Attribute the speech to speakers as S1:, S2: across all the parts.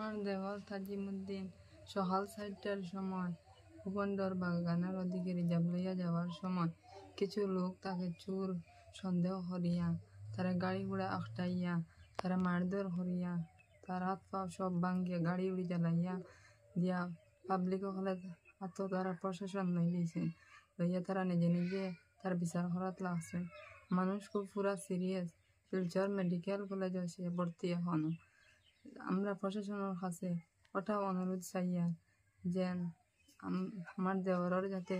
S1: আমার দেওয়াল তাজিমুদ্দিন সকাল 4টার সময় ভুবনদর বাগানের ওদিকে রিজার্ভ লইয়া যাওয়ার সময় কিছু লোক তাকে চোর সন্দেহ করিয়া তারা গাড়ি ঘোড়া আখটাইয়া তারা মারধর করিয়া তার হাত পা সব ভাঙ্গিয়া গাড়ি উড়ি জ্বালাইয়া দিয়া পাবলিক হলে হাত তারা প্রশাসন লই দিয়েছে লইয়া তারা নিজে নিজে তার বিচার করাত লাগছে। মানুষ খুব পুরা সিরিয়াস শিলচর মেডিকেল কলেজ আছে ভর্তি এখনো। আমরা প্রশাসনের কাছে ওটা অনুরোধ চাইয়া যে আমার দেওয়ারের যাতে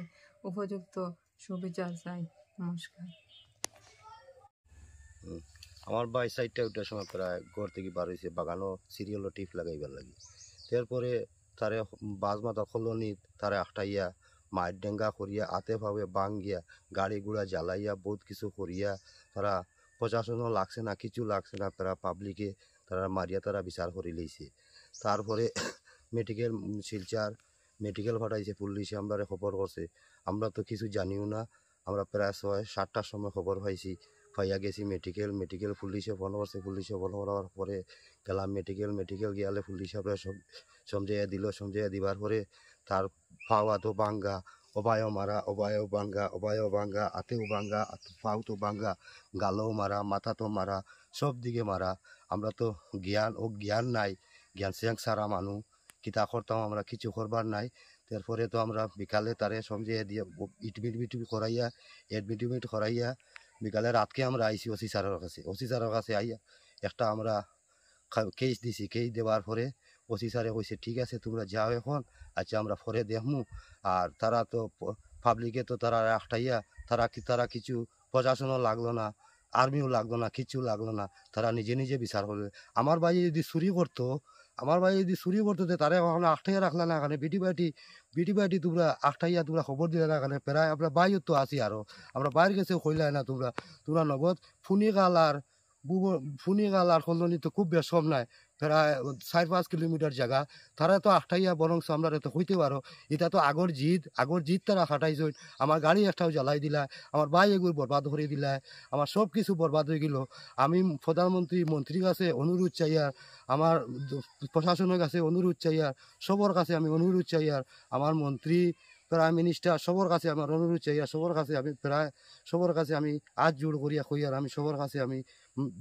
S1: উপযুক্ত সুবিচার চাই। নমস্কার।
S2: আমার বাই সাইডটা ওটার সময় প্রায় ঘর থেকে বার হয়েছে বাগানও সিরিয়ালও টিপ লাগাইবার লাগে। তারপরে তারে বাজ মাথা খলনি তারে আখটাইয়া মায়ের ডেঙ্গা করিয়া আতে ভাবে বাং গিয়া গাড়ি গুড়া জ্বালাইয়া বহুত কিছু করিয়া তারা প্রশাসনও লাগছে না, কিছু লাগছে না, তারা পাবলিকে তারা মারিয়া তারা বিচার করে লইছে। তারপরে মেডিকেল শিলচার মেডিকেল ফাটাইছে পুলিশে, আমরা খবর করছে। আমরা তো কিছু জানিও না, আমরা প্রায় 6-7টার সময় খবর পাইছি, পাইয়া গেছি মেডিকেল পুলিশে ফোন করছে, পুলিশে ফোন করার পরে গেলাম মেডিকেল গিয়ালে পুলিশ আমরা সব সমঝাইয়া দিল। সমঝাইয়া দিবার পরে তার পাওয়া তো ভাঙ্গা, অবায়ও মারা, অবায়ও ভাঙ্গা, আতেও ভাঙ্গা, পাও তো ভাঙ্গা, গালও মারা, মাথা তো মারা, সব দিকে মারা। আমরা তো জ্ঞান নাই, জ্ঞান স্যাং সারা মানুষ কিতা করতাম, আমরা কিছু করবার নাই। তারপরে তো আমরা বিকালে তারে সমঝাইয়া দিয়ে এডমিট করাইয়া বিকালে রাতকে আমরা আইসি ওসি স্যারের কাছে আইয়া একটা আমরা কেস দিছি। কেস দেওয়ার পরে ওসি স্যারে কইছে ঠিক আছে তোমরা যাও এখন, আচ্ছা আমরা পরে দেখমু। আর তারা তো পাবলিকে তো তারা আখটাইয়া তারা কিছু প্রশাসনও লাগলো না, আর্মিও লাগলো না, কিছু লাগলো না, তারা নিজে নিজে বিচার করবে। আমার ভাই যদি চুরি করতো তারা আমরা আখটাইয়া রাখলা না, এখানে বিটি বাটি তোমরা আখটাইয়া তোমরা খবর দিলে না, এখানে প্রায় আমরা বাইর তো আছি, আরো আমরা বাইর গেছে কইলাই না তোমরা নগদ ফুনিগাল আর কলোনি তো খুব বেশম নাই, প্রায় 4-5 কিলোমিটার জায়গা। তারা তো আখটাইয়া বরং আমরা তো হইতে পারো। এটা তো আগর জিদ তারা খাটাইছ। আমার গাড়ি একটাও জ্বালাই দিলায়, আমার ভাই এগুলো বরবাদ করে দিলায়, আমার সব কিছু বরবাদ হয়ে গেল। আমি মন্ত্রীর কাছে অনুরোধ চাইয়ার, আমার প্রশাসনের কাছে অনুরোধ চাইয়ার, সবার কাছে আমি অনুরোধ চাইয়ার, আমার মন্ত্রী প্রাইম মিনিস্টার সবার কাছে আমার অনুরোধ চাইয়া, সবার কাছে আমি আজ জোর করিয়া কইয়ার আমি সবার কাছে আমি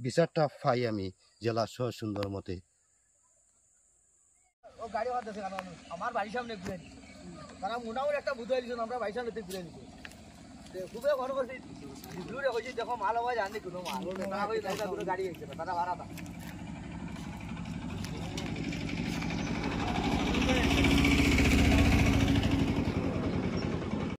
S2: বিচারটা পাই আমি জেলা সুন্দর মতে।
S3: আমার বাড়ির সামনে ঘুরে দিচ্ছে, তারা মোটামুটি একটা বুঝে দিচ্ছেন, আমরা বাড়ির সামনে ঘুরে দিচ্ছি। খুবই ঘর করছি দেখো মাল হওয়া জানি কোনো মাল গাড়ি হয়েছে তারা ভাড়া